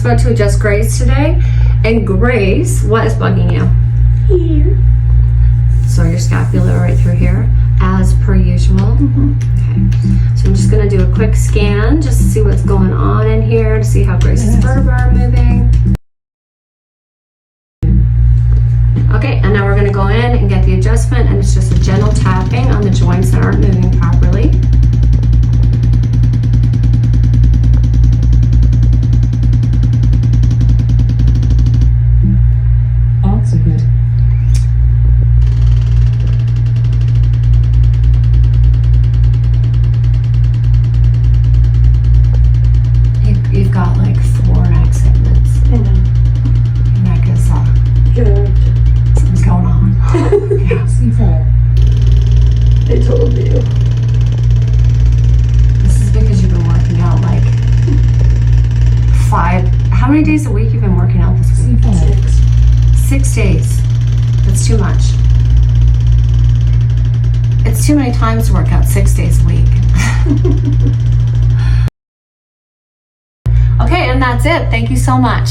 go to adjust Grace today. And Grace, what is bugging you? Here. So your scapula right through here, as per usual. Okay. So I'm just gonna do a quick scan just to see what's going on in here, to see how Grace's vertebrae are moving. Okay, and now we're gonna go in and get the adjustment, and it's just a gentle tapping on the joints that aren't moving properly. Also good. You've got like 4 neck segments. I know. Your neck is, Good. something's going on. Yeah. C4. I told you. This is because you've been working out like 5, how many days a week you've been working out this week? C5. 6 days. That's too much. It's too many times to work out 6 days a week. Okay, and that's it. Thank you so much.